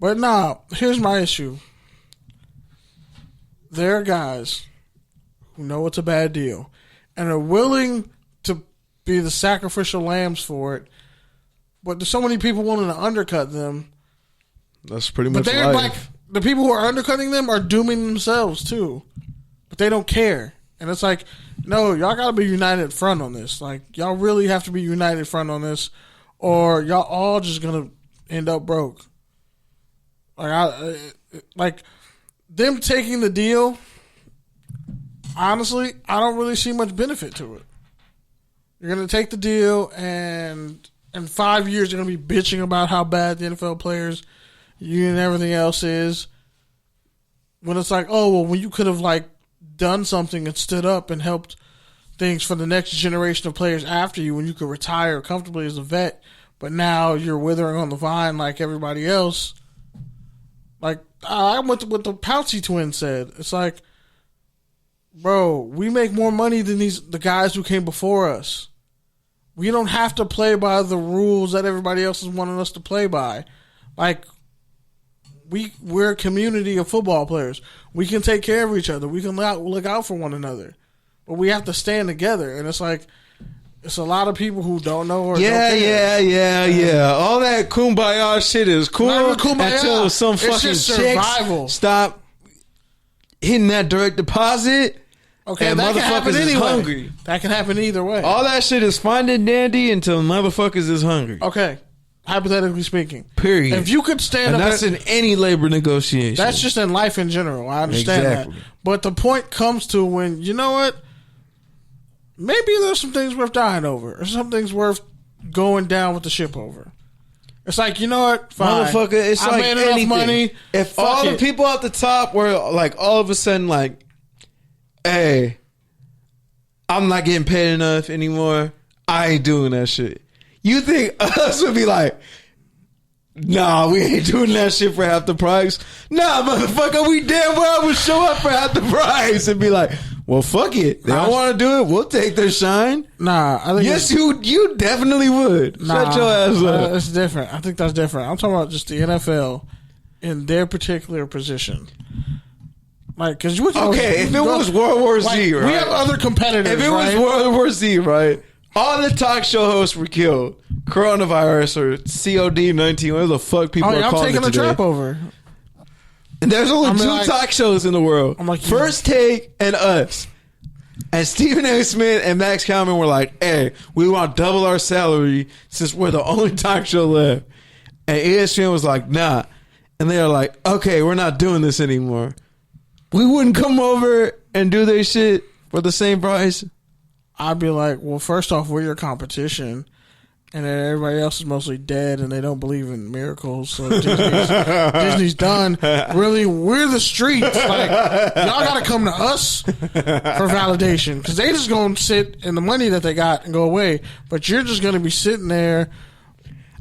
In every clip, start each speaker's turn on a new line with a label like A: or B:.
A: But nah, here's my issue. There are guys who know it's a bad deal and are willing to be the sacrificial lambs for it, but there's so many people willing to undercut them.
B: That's pretty much
A: But they're like, the people who are undercutting them are dooming themselves too. But they don't care. And it's like, no, y'all got to be united front on this. Like, y'all really have to be united front on this, or y'all all just going to end up broke. Like, them taking the deal, honestly, I don't really see much benefit to it. You're going to take the deal, and in 5 years, you're going to be bitching about how bad the NFL players, you and everything else is. When it's like, oh, well, when you could have, like, done something and stood up and helped things for the next generation of players after you, when you could retire comfortably as a vet, but now you're withering on the vine like everybody else. Like, I went to what the Pouncey twins said. It's like, bro, we make more money than the guys who came before us. We don't have to play by the rules that everybody else is wanting us to play by. Like, we're a community of football players. We can take care of each other. We can look out for one another. But we have to stand together. And it's like, it's a lot of people who don't know or don't care.
B: Yeah. All that kumbaya shit is cool until some fucking chicks stop hitting that direct deposit.
A: Okay,
B: and
A: that can happen
B: motherfuckers is
A: anyway.
B: hungry.
A: That can happen either way.
B: All that shit is fine and dandy until motherfuckers is hungry.
A: Okay, hypothetically speaking.
B: Period.
A: If you could stand
B: and
A: up...
B: that's in any labor negotiation.
A: That's just in life in general. I understand that. But the point comes to when, you know what? Maybe there's some things worth dying over. Or some things worth going down with the ship over. It's like, you know what? Fine.
B: Motherfucker, it's
A: I
B: like
A: made
B: anything.
A: enough money.
B: If all the people at the top were like all of a sudden like, hey, I'm not getting paid enough anymore, I ain't doing that shit. You think us would be like, nah, we ain't doing that shit for half the price? Nah, motherfucker, we damn well would show up for half the price and be like, well, fuck it. They don't want to do it. We'll take their shine.
A: Nah, I think
B: yes, you definitely would. Shut your ass up.
A: It's different. I think that's different. I'm talking about just the NFL in their particular position. Like, because you
B: if it was World War Z, right?
A: We have other competitors.
B: If it was World War Z, right? All the talk show hosts were killed. Coronavirus or COD-19, whatever the fuck people are calling it today.
A: I'm taking the trap over.
B: And there's only two talk shows in the world. First Take and us. And Stephen A. Smith and Max Kalman were like, hey, we want to double our salary since we're the only talk show left. And ESPN was like, nah. And they were like, okay, we're not doing this anymore. We wouldn't come over and do their shit for the same price.
A: I'd be like, well, first off, we're your competition. And then everybody else is mostly dead and they don't believe in miracles. So Disney's done. Really, we're the streets. Like, y'all got to come to us for validation. Because they just going to sit in the money that they got and go away. But you're just going to be sitting there.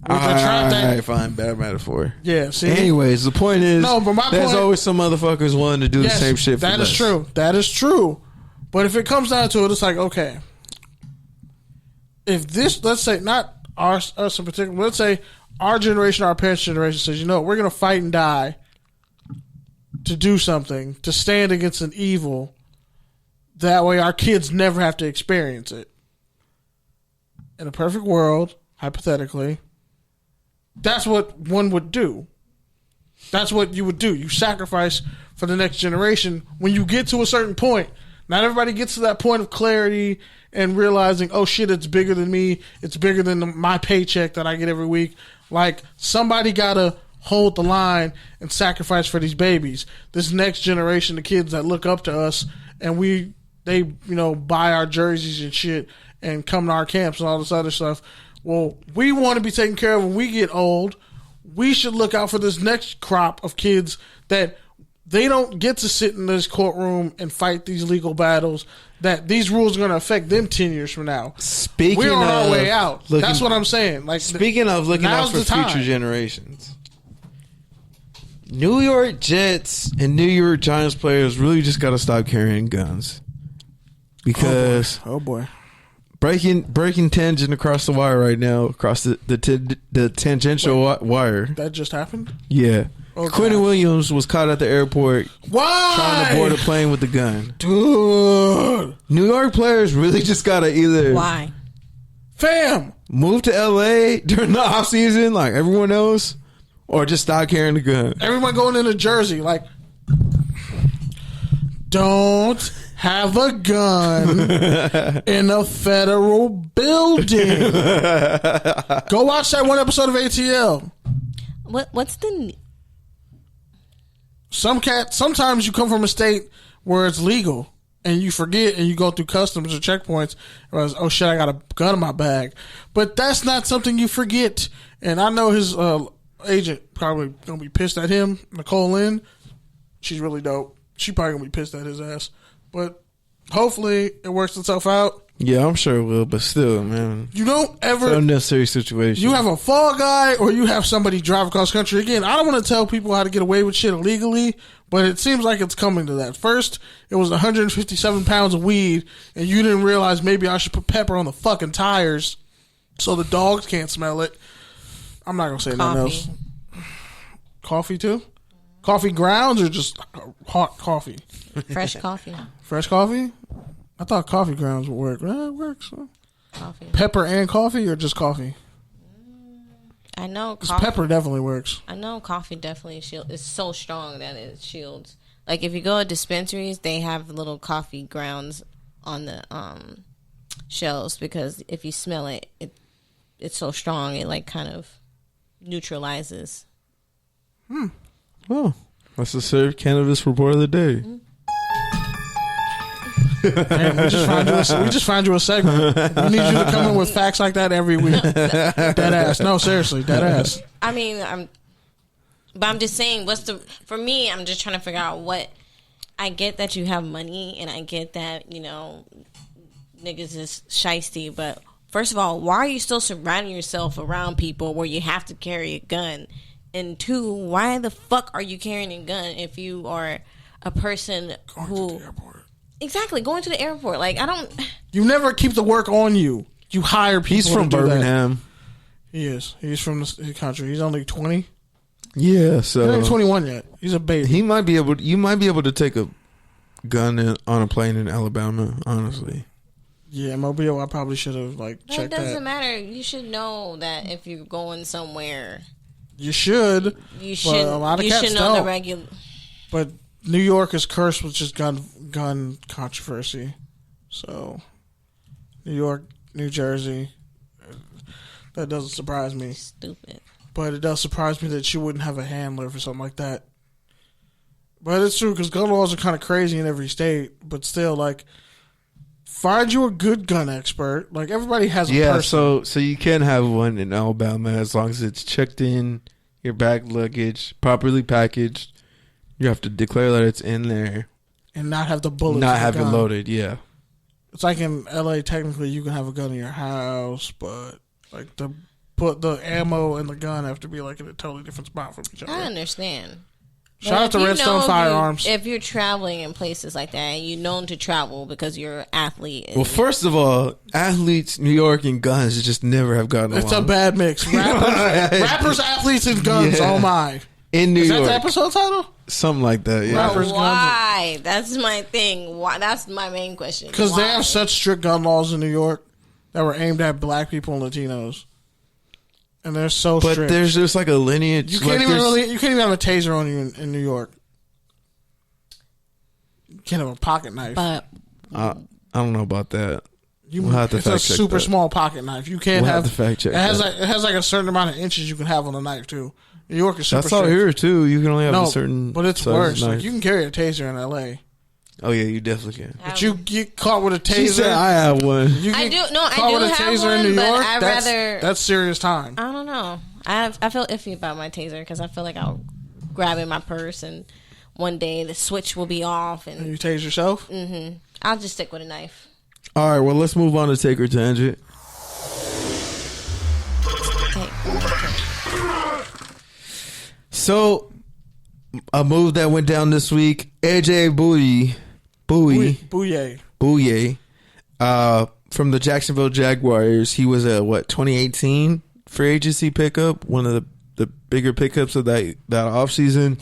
A: All
B: right, fine. Bad metaphor.
A: Yeah, see?
B: Anyways, the point is, there's always some motherfuckers willing to do the same shit for
A: that is true. That is true. But if it comes down to it, it's like, okay, if this, let's say, not us in particular, let's say our generation, our parents' generation says, you know, we're going to fight and die to do something, to stand against an evil. That way our kids never have to experience it. In a perfect world, hypothetically, that's what one would do. That's what you would do. You sacrifice for the next generation. When you get to a certain point, not everybody gets to that point of clarity and realizing, oh shit, it's bigger than me. It's bigger than my paycheck that I get every week. Like, somebody got to hold the line and sacrifice for these babies. This next generation of kids that look up to us and they buy our jerseys and shit and come to our camps and all this other stuff. Well, we want to be taken care of when we get old. We should look out for this next crop of kids that they don't get to sit in this courtroom and fight these legal battles, that these rules are going to affect them 10 years from now. We're on our way out. That's what I'm saying. Like,
B: speaking of looking out for future generations, New York Jets and New York Giants players really just got to stop carrying guns. Because
A: oh boy.
B: breaking tangent across the wire right now, across the tangential wire.
A: That just happened?
B: Yeah.
A: Okay.
B: Quentin Williams was caught at the airport.
A: Why?
B: Trying to board a plane with a gun.
A: Dude.
B: New York players really just gotta either
C: Why?
A: Fam.
B: move to LA during the off season like everyone else, or just stop carrying the gun.
A: Everyone going into Jersey, like, don't have a gun in a federal building. Go watch that one episode of ATL.
C: What's the...
A: Sometimes you come from a state where it's legal and you forget and you go through customs or checkpoints and realize, oh shit, I got a gun in my bag. But that's not something you forget. And I know his agent probably gonna be pissed at him. Nicole Lynn, she's really dope. She probably gonna be pissed at his ass. But hopefully it works itself out.
B: Yeah, I'm sure it will, but still, man.
A: You don't ever...
B: It's an unnecessary situation.
A: You have a fall guy or you have somebody drive across country. Again, I don't want to tell people how to get away with shit illegally, but it seems like it's coming to that. First, it was 157 pounds of weed, and you didn't realize maybe I should put pepper on the fucking tires so the dogs can't smell it. I'm not going to say nothing else. Coffee, too? Coffee grounds or just hot coffee?
C: Fresh coffee.
A: Fresh coffee? I thought coffee grounds would work. Well, it works.
C: Coffee.
A: Pepper and coffee or just coffee?
C: I know
A: Because pepper definitely works.
C: I know coffee definitely shields. It's so strong that it shields. Like if you go to dispensaries, they have little coffee grounds on the shelves because if you smell it, it's so strong it like kind of neutralizes.
B: Oh, that's the Serve Cannabis Report of the Day.
A: Hey, we just find you a segment. We need you to come in with facts like that every week. Dead ass. No, seriously, dead ass.
C: I mean, I'm just saying, for me, I'm just trying to figure out what, I get that you have money and I get that, niggas is shiesty, but first of all, why are you still surrounding yourself around people where you have to carry a gun? And two, why the fuck are you carrying a gun if you are a person who...
A: To the airport.
C: Exactly, going to the airport. Like, I don't...
A: You never keep the work on you. You hire people.
B: He's from Birmingham.
A: He is. He's from the country. He's only 20.
B: Yeah, so...
A: He's not even 21 yet. He's a baby.
B: You might be able to take a gun on a plane in Alabama, honestly.
A: Yeah, Mobile, I probably should have, checked that.
C: It doesn't matter. You should know that if you're going somewhere...
A: You should.
C: You should,
A: a lot of
C: you
A: cats
C: should know
A: don't.
C: the regular...
A: But New York is cursed with just gun controversy. So, New York, New Jersey, that doesn't surprise me.
C: Stupid.
A: But it does surprise me that you wouldn't have a handler for something like that. But it's true because gun laws are kind of crazy in every state. But still, find you a good gun expert. Everybody has a person.
B: So you can have one in Alabama as long as it's checked in, your bag luggage, properly packaged. You have to declare that it's in there.
A: And not have the bullets.
B: Not have it loaded, yeah.
A: It's like in LA, technically you can have a gun in your house, but the ammo and the gun have to be in a totally different spot from each other.
C: I understand.
A: Shout out to Redstone Firearms.
C: If you're traveling in places like that and you're known to travel because you're an athlete.
B: Well, first of all, athletes, New York, and guns just never have gotten along.
A: It's a bad mix. Rappers, athletes, and guns. Yeah. Oh my!
B: In New York,
A: is that the episode title?
B: Something like that. Yeah.
A: Rappers,
C: why? Guns. That's my thing. Why? That's my main question.
A: Because they have such strict gun laws in New York that were aimed at black people and Latinos, and they're so strict.
B: But there's just a lineage.
A: You can't even have a taser on you in New York. You can't have a pocket knife.
C: But
B: I don't know about that.
A: We'll have to it's a super
B: that.
A: Small pocket knife. You can't
B: have to fact check.
A: It has a certain amount of inches you can have on a knife too. New York is super
B: That's all
A: strict.
B: here too. You can only have a certain.
A: But it's worse. You can carry a taser in LA.
B: Oh yeah, you definitely can.
A: But you get caught with a taser.
B: She said I have one.
C: I do have one,
A: in New
C: but
A: York,
C: I rather.
A: That's serious time.
C: I don't know. I feel iffy about my taser because I feel like I'll grab it in my purse and one day the switch will be off and
A: you tase yourself.
C: Mm-hmm. I'll just stick with a knife.
B: All right, well let's move on to Take or Tangent. So, a move that went down this week, AJ Bouye, from the Jacksonville Jaguars. He was a 2018 free agency pickup, one of the bigger pickups of that offseason.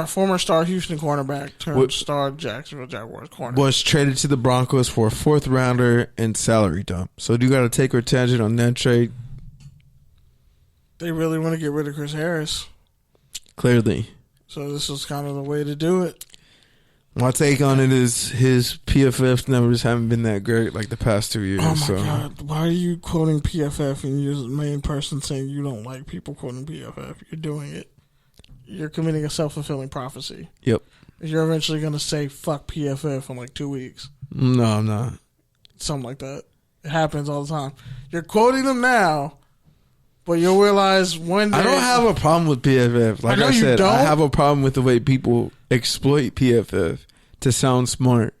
A: Former star Houston cornerback turned star Jacksonville Jaguars corner.
B: Was traded to the Broncos for a 4th rounder and salary dump. So do you got to take our tangent on that trade?
A: They really want to get rid of Chris Harris.
B: Clearly.
A: So this is kind of the way to do it.
B: My take on it is his PFF numbers haven't been that great like the past 2 years.
A: Oh my God. Why are you quoting PFF and you're the main person saying you don't like people quoting PFF? You're doing it. You're committing a self-fulfilling prophecy.
B: Yep.
A: You're eventually going to say fuck PFF in like 2 weeks.
B: No, I'm not.
A: Something like that. It happens all the time. You're quoting them now, but you'll realize one day.
B: I don't have a problem with PFF. Like I said, I have a problem with the way people exploit PFF to sound smart.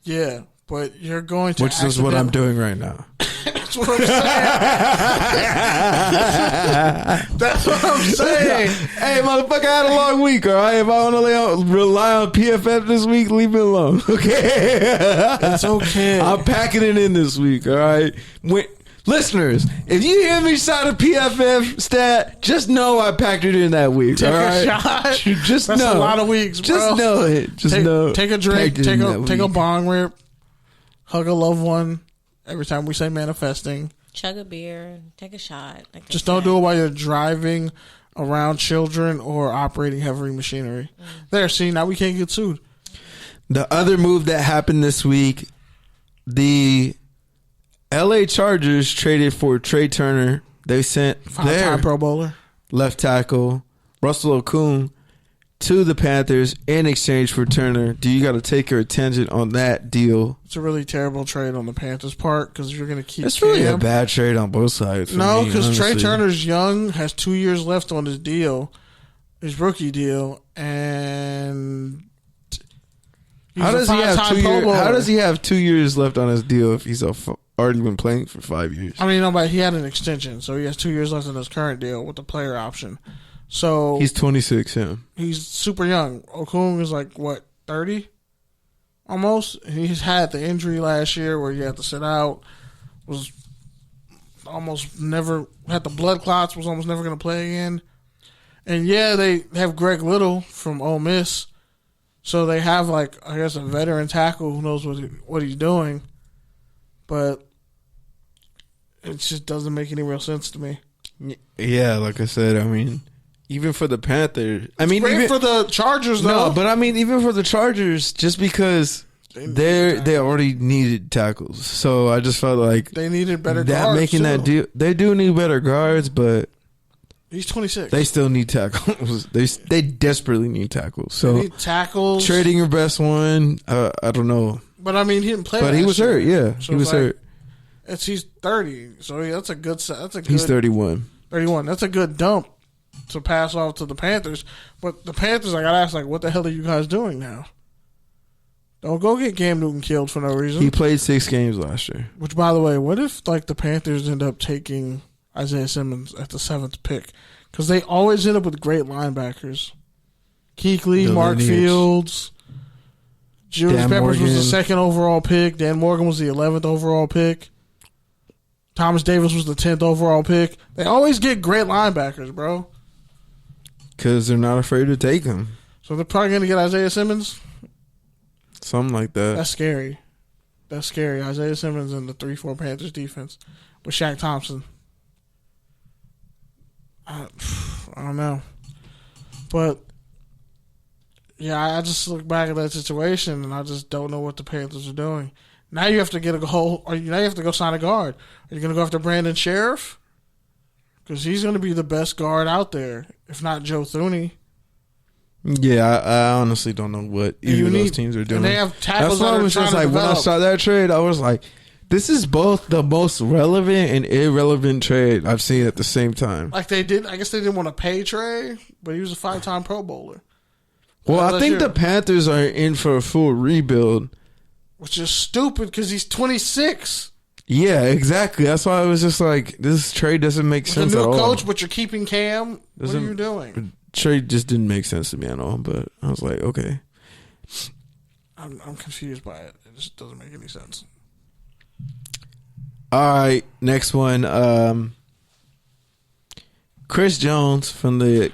A: Yeah, but you're going to.
B: Which is what I'm doing right now.
A: That's what I'm saying. That's what I'm saying.
B: Hey, motherfucker, I had a long week, all right? If I want to rely on PFF this week, leave me alone, okay?
A: It's okay.
B: I'm packing it in this week, all right? Listeners, if you hear me shout a PFF stat, just know I packed it in that week.
A: Take
B: all right?
A: a shot.
B: Just
A: That's
B: know.
A: a lot of weeks, bro.
B: Just know it. Just know.
A: Take a drink. Take a bong rip. Hug a loved one. Every time we say manifesting.
C: Chug a beer. Take a shot.
A: Just don't do it while you're driving around children or operating heavy machinery. There, see, now we can't get sued.
B: The other move that happened this week, the LA Chargers traded for Trai Turner. They sent their
A: Pro Bowler
B: left tackle, Russell Okung, to the Panthers in exchange for Turner. Do you got to take your attention on that deal?
A: It's a really terrible trade on the Panthers' part because you're going to keep.
B: It's really a bad trade on both sides.
A: No, because Trai Turner's young, has 2 years left on his deal, his rookie deal, and
B: how does he have 2 years? How does he have 2 years left on his deal if he's already been playing for 5 years?
A: I mean, no, but he had an extension, so he has 2 years left in his current deal with the player option. So
B: he's 26.
A: He's super young. Okung is like what, 30, almost. He's had the injury last year where he had to sit out. Was almost never had the blood clots. Was almost never going to play again. And yeah, they have Greg Little from Ole Miss, so they have like I guess a veteran tackle who knows what he's doing. But it just doesn't make any real sense to me.
B: Yeah, like I said, I mean, even for the Panthers,
A: even for the Chargers, though.
B: No, but I mean, even for the Chargers, just because they already needed tackles, so I just felt like
A: they needed better guards.
B: Making that deal, they do need better guards, but
A: he's 26.
B: They still need tackles. They desperately need tackles. So
A: they need tackles.
B: Trading your best one, I don't know.
A: But I mean, he didn't play.
B: But he was hurt. Yeah, so he was hurt.
A: He's 30, so that's a good.
B: He's 31.
A: 31. That's a good dump to pass off to the Panthers. But the Panthers, I gotta ask, like, what the hell are you guys doing now? Don't go get Cam Newton killed for no reason.
B: He played 6 games last year.
A: Which, by the way, what if like the Panthers end up taking Isaiah Simmons at the 7th pick? Because they always end up with great linebackers. Kuechly, Mark Fields, Julius Peppers was the 2nd overall pick. Dan Morgan was the 11th overall pick. Thomas Davis was the 10th overall pick. They always get great linebackers, bro.
B: Because they're not afraid to take them.
A: So they're probably going to get Isaiah Simmons?
B: Something like that.
A: That's scary. That's scary. Isaiah Simmons in the 3-4 Panthers defense with Shaq Thompson. I don't know. But, yeah, I just look back at that situation and I just don't know what the Panthers are doing. Now you have to get now you have to go sign a guard. Are you going to go after Brandon Sheriff? Because he's going to be the best guard out there, if not Joe Thuney.
B: Yeah, I honestly don't know what either of those teams are doing.
A: And they have tackles.
B: That's why I was just like, when I saw that trade, I was like, this is both the most relevant and irrelevant trade I've seen at the same time.
A: Like I guess they didn't want to pay Trai, but he was a 5-time Pro Bowler.
B: Well, I think the Panthers are in for a full rebuild. Which
A: is stupid because he's 26.
B: Yeah, exactly. That's why I was just like, this trade doesn't make sense at all.
A: The new coach, but you're keeping Cam. What are you doing?
B: Trade just didn't make sense to me at all, but I was like, okay.
A: I'm confused by it. It just doesn't make any sense.
B: All right, next one. Chris Jones from the